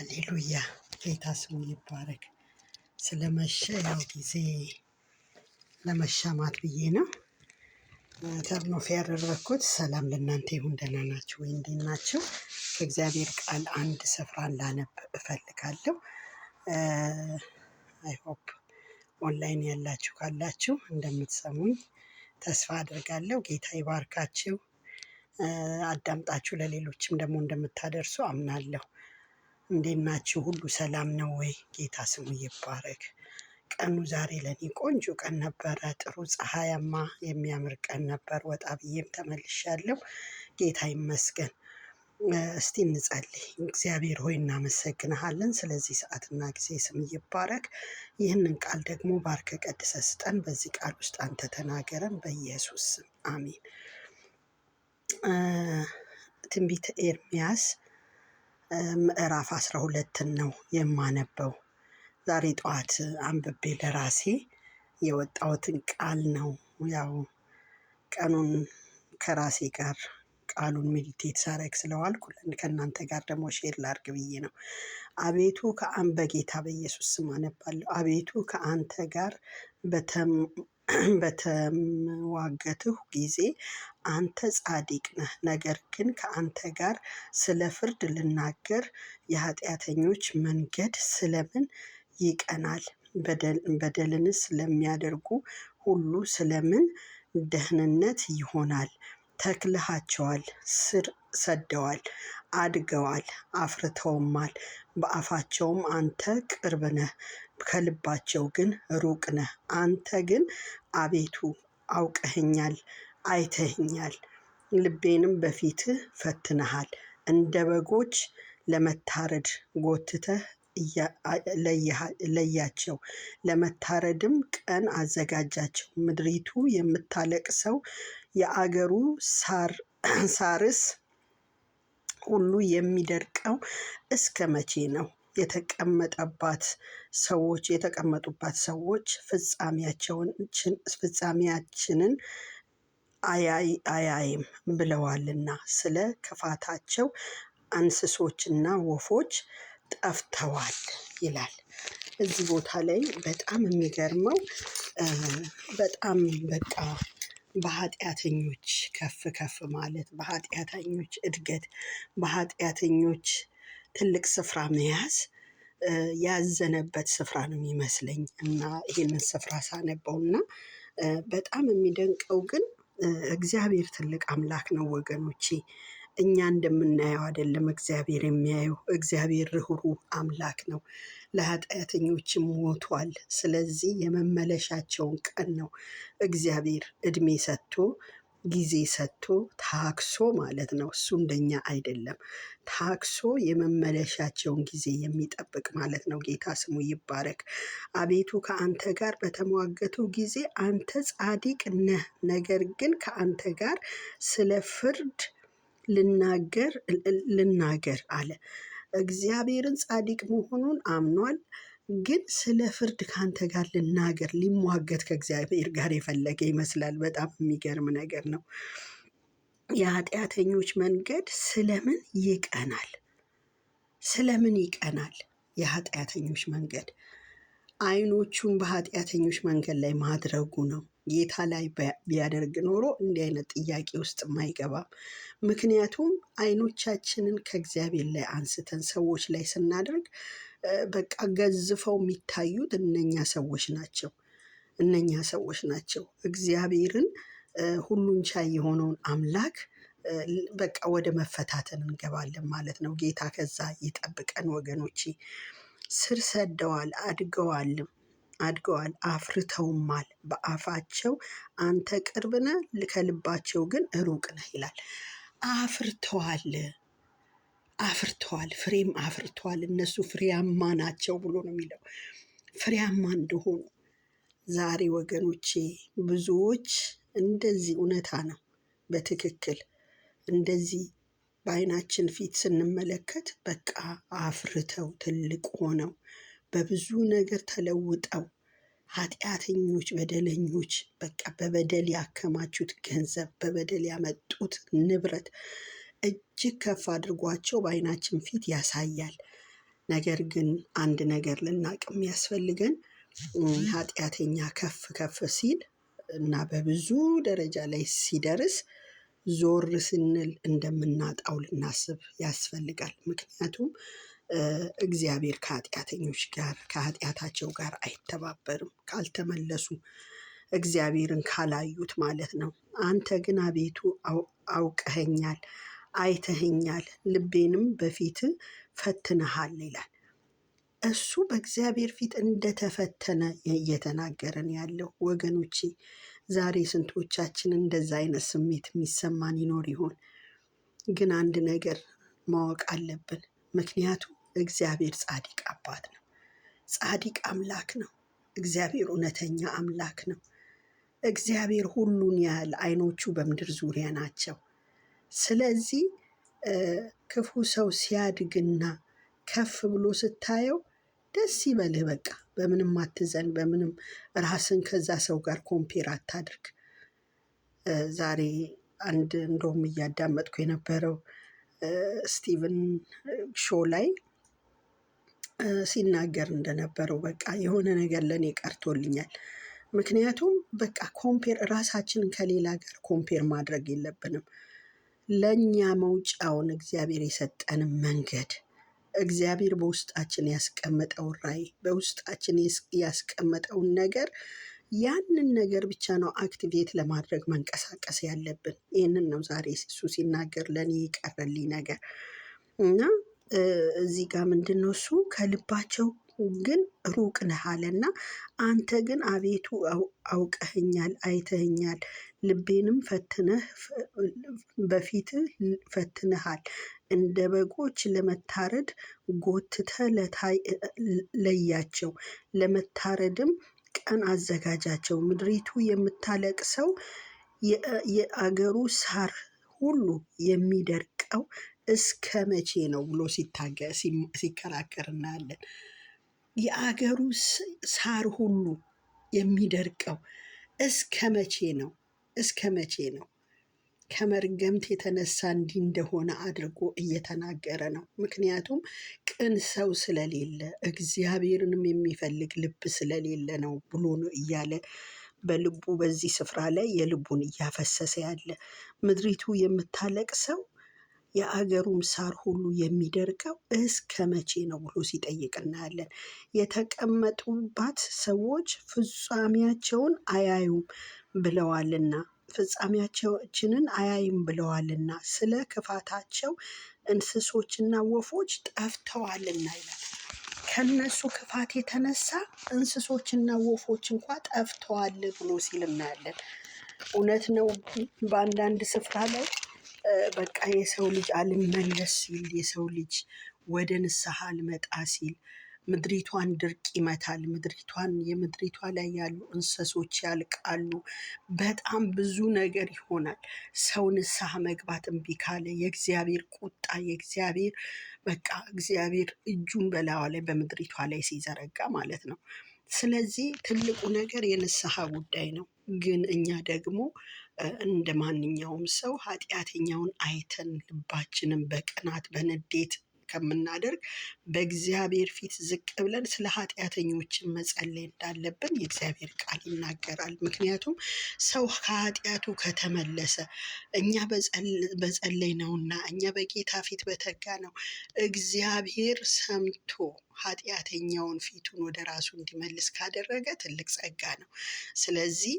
ሃሌሉያ ጌታ ስሙ ይባረክ። ስለመሸ ያው ጊዜ ለመሻማት ብዬ ነው ተርኖፍ ያደረኩት። ሰላም ለእናንተ ይሁን። ደህና ናችሁ ወይ? እንዴት ናችሁ? ከእግዚአብሔር ቃል አንድ ስፍራን ላነብ እፈልጋለሁ። አይ ሆፕ ኦንላይን ያላችሁ ካላችሁ እንደምትሰሙኝ ተስፋ አድርጋለሁ። ጌታ ይባርካችሁ። አዳምጣችሁ ለሌሎችም ደግሞ እንደምታደርሱ አምናለሁ። እንዴት ናችሁ? ሁሉ ሰላም ነው ወይ? ጌታ ስሙ ይባረክ። ቀኑ ዛሬ ለኔ ቆንጆ ቀን ነበረ። ጥሩ ፀሐያማ የሚያምር ቀን ነበር። ወጣ ብዬም ተመልሻለሁ። ጌታ ይመስገን። እስቲ እንጸልይ። እግዚአብሔር ሆይ እናመሰግንሃለን ስለዚህ ሰዓትና ጊዜ፣ ስም ይባረክ። ይህንን ቃል ደግሞ ባርከ ቀድሰ ስጠን። በዚህ ቃል ውስጥ አንተ ተናገረን፣ በኢየሱስ ስም አሜን። ትንቢተ ኤርምያስ ምዕራፍ 12ን ነው የማነበው። ዛሬ ጠዋት አንብቤ ለራሴ የወጣሁትን ቃል ነው። ያው ቀኑን ከራሴ ጋር ቃሉን ሜዲቴት ሳረግ ስለዋልኩ ከእናንተ ጋር ደግሞ ሼር ላርግ ብዬ ነው። አቤቱ በጌታ በኢየሱስ ስም አነባለሁ። አቤቱ ከአንተ ጋር በተምዋገትሁ ጊዜ አንተ ጻድቅ ነህ። ነገር ግን ከአንተ ጋር ስለ ፍርድ ልናገር የኃጢአተኞች መንገድ ስለምን ይቀናል? በደልንስ ለሚያደርጉ ሁሉ ስለምን ደህንነት ይሆናል? ተክለሃቸዋል፣ ስር ሰደዋል፣ አድገዋል፣ አፍርተውማል። በአፋቸውም አንተ ቅርብ ነህ፣ ከልባቸው ግን ሩቅ ነህ። አንተ ግን አቤቱ አውቀኸኛል፣ አይተኸኛል፣ ልቤንም በፊትህ ፈትነሃል። እንደ በጎች ለመታረድ ጎትተህ ለያቸው፣ ለመታረድም ቀን አዘጋጃቸው። ምድሪቱ የምታለቅሰው የአገሩ ሳርስ ሁሉ የሚደርቀው እስከ መቼ ነው? የተቀመጡባት ሰዎች ፍጻሜያችንን አያይም ብለዋልና ስለ ክፋታቸው እንስሶችና ወፎች ጠፍተዋል ይላል። እዚህ ቦታ ላይ በጣም የሚገርመው በጣም በቃ በኃጢአተኞች ከፍ ከፍ ማለት፣ በኃጢአተኞች እድገት፣ በኃጢአተኞች ትልቅ ስፍራ መያዝ ያዘነበት ስፍራ ነው የሚመስለኝ እና ይህንን ስፍራ ሳነበውና በጣም የሚደንቀው ግን እግዚአብሔር ትልቅ አምላክ ነው ወገኖቼ። እኛ እንደምናየው አይደለም እግዚአብሔር የሚያየው። እግዚአብሔር ርኅሩህ አምላክ ነው። ለኃጢአተኞችም ሞቷል። ስለዚህ የመመለሻቸውን ቀን ነው እግዚአብሔር እድሜ ሰጥቶ ጊዜ ሰጥቶ ታክሶ ማለት ነው። እሱ እንደኛ አይደለም። ታክሶ የመመለሻቸውን ጊዜ የሚጠብቅ ማለት ነው። ጌታ ስሙ ይባረክ። አቤቱ ከአንተ ጋር በተሟገቱ ጊዜ አንተ ጻድቅ ነህ፣ ነገር ግን ከአንተ ጋር ስለ ፍርድ ልናገር አለ። እግዚአብሔርን ጻድቅ መሆኑን አምኗል። ግን ስለ ፍርድ ከአንተ ጋር ልናገር፣ ሊሟገት ከእግዚአብሔር ጋር የፈለገ ይመስላል። በጣም የሚገርም ነገር ነው። የኃጢአተኞች መንገድ ስለምን ይቀናል? ስለምን ይቀናል? የኃጢአተኞች መንገድ ዓይኖቹን በኃጢአተኞች መንገድ ላይ ማድረጉ ነው። ጌታ ላይ ቢያደርግ ኖሮ እንዲህ አይነት ጥያቄ ውስጥ አይገባም። ምክንያቱም ዓይኖቻችንን ከእግዚአብሔር ላይ አንስተን ሰዎች ላይ ስናደርግ በቃ ገዝፈው የሚታዩት እነኛ ሰዎች ናቸው። እግዚአብሔርን ሁሉን ቻይ የሆነውን አምላክ በቃ ወደ መፈታተን እንገባለን ማለት ነው። ጌታ ከዛ ይጠብቀን ወገኖቼ። ስር ሰደዋል፣ አድገዋል፣ አፍርተውማል። በአፋቸው አንተ ቅርብ ነህ፣ ከልባቸው ግን ሩቅ ነህ ይላል። አፍርተዋል፣ ፍሬም አፍርተዋል። እነሱ ፍሬያማ ናቸው ብሎ ነው የሚለው። ፍሬያማ እንደሆኑ ዛሬ ወገኖቼ ብዙዎች እንደዚህ እውነታ ነው። በትክክል እንደዚህ በዓይናችን ፊት ስንመለከት በቃ አፍርተው ትልቅ ሆነው በብዙ ነገር ተለውጠው ኃጢአተኞች፣ በደለኞች በቃ በበደል ያከማቹት ገንዘብ፣ በበደል ያመጡት ንብረት እጅግ ከፍ አድርጓቸው በዓይናችን ፊት ያሳያል። ነገር ግን አንድ ነገር ልናቅ የሚያስፈልገን ኃጢአተኛ ከፍ ከፍ ሲል እና በብዙ ደረጃ ላይ ሲደርስ ዞር ስንል እንደምናጣው ልናስብ ያስፈልጋል። ምክንያቱም እግዚአብሔር ከኃጢአተኞች ጋር ከኃጢአታቸው ጋር አይተባበርም፣ ካልተመለሱ እግዚአብሔርን ካላዩት ማለት ነው። አንተ ግን አቤቱ አውቀኸኛል፣ አይተኸኛል፣ ልቤንም በፊትህ ፈትነሃል ይላል። እሱ በእግዚአብሔር ፊት እንደተፈተነ እየተናገረን ያለው ወገኖቼ። ዛሬ ስንቶቻችን እንደዛ አይነት ስሜት የሚሰማን ይኖር ይሆን? ግን አንድ ነገር ማወቅ አለብን። ምክንያቱም እግዚአብሔር ጻድቅ አባት ነው። ጻድቅ አምላክ ነው። እግዚአብሔር እውነተኛ አምላክ ነው። እግዚአብሔር ሁሉን ያህል ዓይኖቹ በምድር ዙሪያ ናቸው። ስለዚህ ክፉ ሰው ሲያድግና ከፍ ብሎ ስታየው ደስ ይበልህ። በቃ በምንም አትዘን፣ በምንም ራስን ከዛ ሰው ጋር ኮምፔር አታድርግ። ዛሬ እንደውም እያዳመጥኩ የነበረው ስቲቨን ሾው ላይ ሲናገር እንደነበረው በቃ የሆነ ነገር ለእኔ ቀርቶልኛል። ምክንያቱም በቃ ራሳችንን ከሌላ ጋር ኮምፔር ማድረግ የለብንም። ለእኛ መውጫውን እግዚአብሔር የሰጠንን መንገድ እግዚአብሔር በውስጣችን ያስቀመጠውን ራዕይ በውስጣችን ያስቀመጠውን ነገር ያንን ነገር ብቻ ነው አክቲቬት ለማድረግ መንቀሳቀስ ያለብን። ይህንን ነው ዛሬ እሱ ሲናገር ለእኔ የቀረልኝ ነገር እና እዚህ ጋር ምንድን ነው እሱ ከልባቸው ግን ሩቅ ነህ አለና አንተ ግን አቤቱ አውቀኸኛል፣ አይተኸኛል፣ ልቤንም በፊትህ ፈትነሃል። እንደ በጎች ለመታረድ ጎትተህ ለያቸው፣ ለመታረድም ቀን አዘጋጃቸው። ምድሪቱ የምታለቅሰው የአገሩ ሳር ሁሉ የሚደርቀው እስከ መቼ ነው ብሎ ሲከራከር እናያለን። የአገሩ ሳር ሁሉ የሚደርቀው እስከ መቼ ነው? እስከ መቼ ነው? ከመርገምት የተነሳ እንዲህ እንደሆነ አድርጎ እየተናገረ ነው። ምክንያቱም ቅን ሰው ስለሌለ እግዚአብሔርንም የሚፈልግ ልብ ስለሌለ ነው ብሎ ነው እያለ በልቡ በዚህ ስፍራ ላይ የልቡን እያፈሰሰ ያለ። ምድሪቱ የምታለቅሰው የአገሩም ሳር ሁሉ የሚደርቀው እስከ መቼ ነው ብሎ ሲጠይቅ እናያለን። የተቀመጡባት ሰዎች ፍጻሜያቸውን አያዩም ብለዋልና ፍጻሜያችንን አያይም ብለዋልና ስለ ክፋታቸው እንስሶችና ወፎች ጠፍተዋልና ይላል። ከነሱ ክፋት የተነሳ እንስሶችና ወፎች እንኳ ጠፍተዋል ብሎ ሲል እናያለን። እውነት ነው። በአንዳንድ ስፍራ ላይ በቃ የሰው ልጅ አልመለስ ሲል፣ የሰው ልጅ ወደ ንስሐ አልመጣ ሲል ምድሪቷን ድርቅ ይመታል። የምድሪቷ ላይ ያሉ እንስሶች ያልቃሉ። በጣም ብዙ ነገር ይሆናል። ሰው ንስሐ መግባት እምቢ ካለ የእግዚአብሔር ቁጣ እግዚአብሔር እጁን በላዋ ላይ በምድሪቷ ላይ ሲዘረጋ ማለት ነው። ስለዚህ ትልቁ ነገር የንስሐ ጉዳይ ነው። ግን እኛ ደግሞ እንደ ማንኛውም ሰው ኃጢአተኛውን አይተን ልባችንን በቅናት በንዴት ከምናደርግ በእግዚአብሔር ፊት ዝቅ ብለን ስለ ኃጢአተኞችን መጸለይ እንዳለብን የእግዚአብሔር ቃል ይናገራል። ምክንያቱም ሰው ከኃጢአቱ ከተመለሰ እኛ በጸለይ ነውና እኛ በጌታ ፊት በተጋ ነው እግዚአብሔር ሰምቶ ኃጢአተኛውን ፊቱን ወደ ራሱ እንዲመልስ ካደረገ ትልቅ ጸጋ ነው። ስለዚህ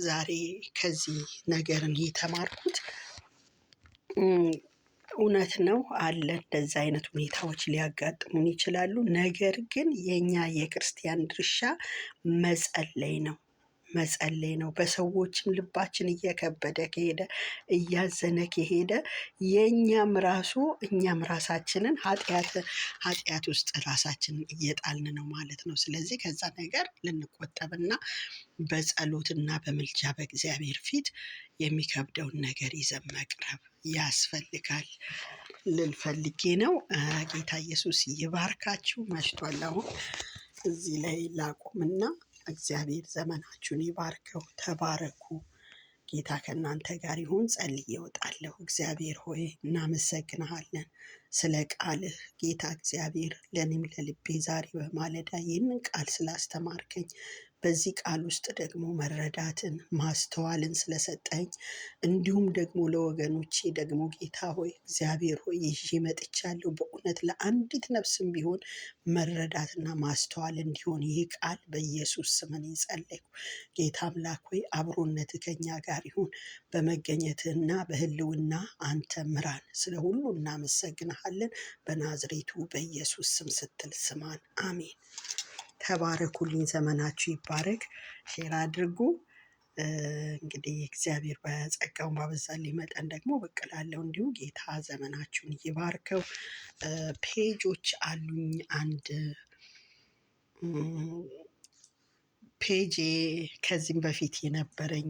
ዛሬ ከዚህ ነገርን የተማርኩት እውነት ነው አለ እንደዛ አይነት ሁኔታዎች ሊያጋጥሙን ይችላሉ። ነገር ግን የኛ የክርስቲያን ድርሻ መጸለይ ነው። በሰዎችም ልባችን እየከበደ ከሄደ እያዘነ ከሄደ እኛም ራሳችንን ኃጢአት ውስጥ ራሳችንን እየጣልን ነው ማለት ነው። ስለዚህ ከዛ ነገር ልንቆጠብና በጸሎትና በምልጃ በእግዚአብሔር ፊት የሚከብደውን ነገር ይዘን መቅረብ ያስፈልጋል ልል ፈልጌ ነው። ጌታ ኢየሱስ ይባርካችሁ። መሽቷል። አሁን እዚህ ላይ ላቁምና እግዚአብሔር ዘመናችሁን ይባርከው። ተባረኩ። ጌታ ከእናንተ ጋር ይሁን። ጸልዬ እወጣለሁ። እግዚአብሔር ሆይ እናመሰግንሃለን ስለ ቃልህ ጌታ እግዚአብሔር ለእኔም ለልቤ ዛሬ በማለዳ ይህንን ቃል ስላስተማርከኝ በዚህ ቃል ውስጥ ደግሞ መረዳትን ማስተዋልን ስለሰጠኝ እንዲሁም ደግሞ ለወገኖቼ ደግሞ ጌታ ሆይ እግዚአብሔር ሆይ ይዤ መጥቻለሁ። በእውነት ለአንዲት ነፍስም ቢሆን መረዳትና ማስተዋል እንዲሆን ይህ ቃል በኢየሱስ ስም እኔ ጸለይኩ። ጌታ አምላክ ሆይ አብሮነት ከኛ ጋር ይሁን። በመገኘትህና በህልውና አንተ ምራን። ስለ ሁሉ እናመሰግንሃለን። በናዝሬቱ በኢየሱስ ስም ስትል ስማን። አሜን። ተባረኩልኝ። ዘመናችሁ ይባረክ። ሼር አድርጉ። እንግዲህ እግዚአብሔር በጸጋውን ባበዛልኝ መጠን ደግሞ ብቅ እላለሁ። እንዲሁ ጌታ ዘመናችሁን ይባርከው። ፔጆች አሉኝ። አንድ ፔጅ ከዚህም በፊት የነበረኝ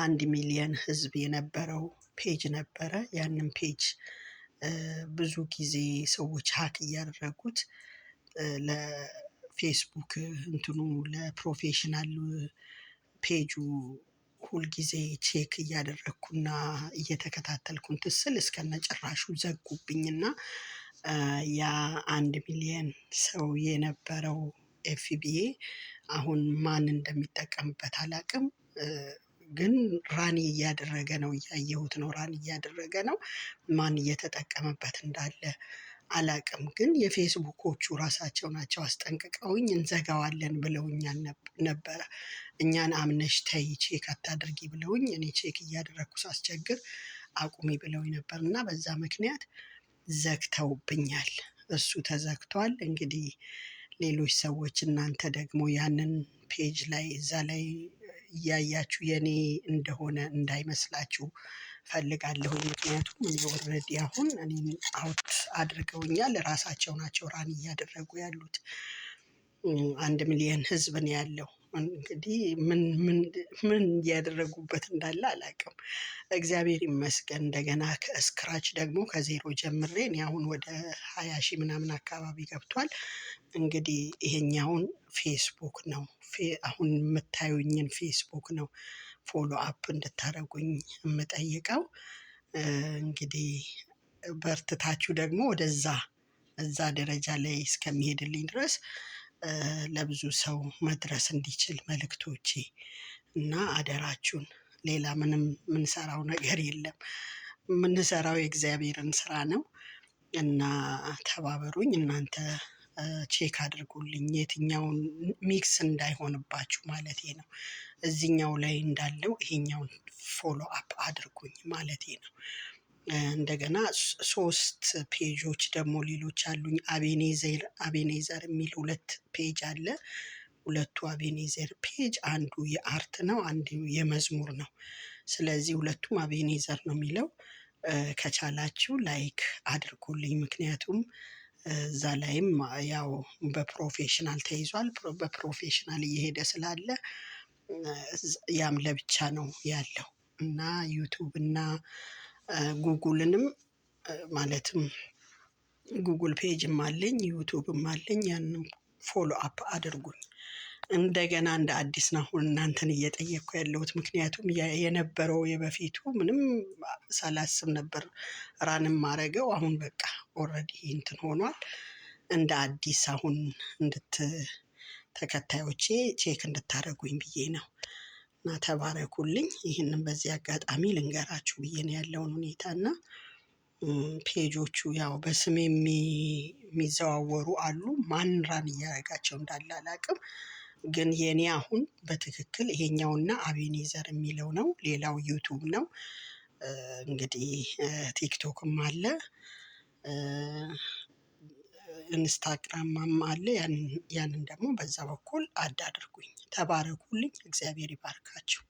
1 ሚሊዮን ህዝብ የነበረው ፔጅ ነበረ። ያንን ፔጅ ብዙ ጊዜ ሰዎች ሀክ እያደረጉት ለፌስቡክ ለፕሮፌሽናል ፔጁ ሁልጊዜ ቼክ እያደረግኩና እየተከታተልኩ እንትን ስል እስከነጭራሹ ዘጉብኝና ያ 1 ሚሊዮን ሰው የነበረው ኤፍቢኤ አሁን ማን እንደሚጠቀምበት አላውቅም። ግን ራን እያደረገ ነው፣ እያየሁት ነው። ራን እያደረገ ነው። ማን እየተጠቀመበት እንዳለ አላቅም ግን የፌስቡኮቹ ራሳቸው ናቸው አስጠንቅቀውኝ እንዘጋዋለን ብለውኛል ነበረ። እኛን አምነሽ ተይ ቼክ አታድርጊ ብለውኝ እኔ ቼክ እያደረኩ ሳስቸግር አቁሚ ብለውኝ ነበር እና በዛ ምክንያት ዘግተውብኛል። እሱ ተዘግቷል። እንግዲህ ሌሎች ሰዎች እናንተ ደግሞ ያንን ፔጅ ላይ እዛ ላይ እያያችሁ የኔ እንደሆነ እንዳይመስላችሁ እፈልጋለሁኝ። ምክንያቱም እኔ ኦልሬዲ አሁን እኔን አውት አድርገውኛል ራሳቸው ናቸው ራን እያደረጉ ያሉት። 1 ሚሊየን ህዝብ ነው ያለው። እንግዲህ ምን እያደረጉበት እንዳለ አላውቅም። እግዚአብሔር ይመስገን እንደገና ከስክራች ደግሞ ከዜሮ ጀምሬ እኔ አሁን ወደ 20,000 ምናምን አካባቢ ገብቷል። እንግዲህ ይሄኛውን ፌስቡክ ነው አሁን የምታዩኝን ፌስቡክ ነው ፎሎ አፕ እንድታደርጉኝ የምጠይቀው። እንግዲህ በርትታችሁ ደግሞ ወደዛ እዛ ደረጃ ላይ እስከሚሄድልኝ ድረስ ለብዙ ሰው መድረስ እንዲችል መልእክቶቼ እና አደራችሁን ሌላ ምንም የምንሰራው ነገር የለም። የምንሰራው የእግዚአብሔርን ስራ ነው። እና ተባበሩኝ እናንተ ቼክ አድርጉልኝ የትኛውን ሚክስ እንዳይሆንባችሁ ማለቴ ነው። እዚህኛው ላይ እንዳለው ይሄኛውን ፎሎ አፕ አድርጉኝ ማለቴ ነው። እንደገና 3 ፔጆች ደግሞ ሌሎች አሉኝ አቤኔዘር የሚል 2 ፔጅ አለ። ሁለቱ አቤኔዘር ፔጅ አንዱ የአርት ነው አንዱ የመዝሙር ነው። ስለዚህ ሁለቱም አቤኔዘር ነው የሚለው። ከቻላችሁ ላይክ አድርጉልኝ ምክንያቱም እዛ ላይም ያው በፕሮፌሽናል ተይዟል በፕሮፌሽናል እየሄደ ስላለ ያም ለብቻ ነው ያለው። እና ዩቲዩብ እና ጉግልንም ማለትም ጉግል ፔጅም አለኝ ዩቲዩብም አለኝ ያንን ፎሎ አፕ አድርጉኝ። እንደገና እንደ አዲስ ነው አሁን እናንተን እየጠየኩ ያለሁት ምክንያቱም የነበረው የበፊቱ ምንም ሳላስብ ነበር ራን የማደርገው አሁን በቃ ኦሬዲ እንትን ሆኗል። እንደ አዲስ አሁን ተከታዮቼ ቼክ እንድታደርጉኝ ብዬ ነው። እና ተባረኩልኝ ይህንን በዚህ አጋጣሚ ልንገራችሁ ብዬ ነው ያለውን ሁኔታ እና ፔጆቹ ያው በስሜ የሚዘዋወሩ አሉ ማን ራን እያደረጋቸው እንዳለ አላውቅም። ግን የኔ አሁን በትክክል ይሄኛውና አቤኔዘር የሚለው ነው ሌላው ዩቲዩብ ነው። እንግዲህ ቲክቶክም አለ። ኢንስታግራምም አለ ያንን ደግሞ በዛ በኩል አድ አድርጉኝ ተባረኩልኝ እግዚአብሔር ይባርካችሁ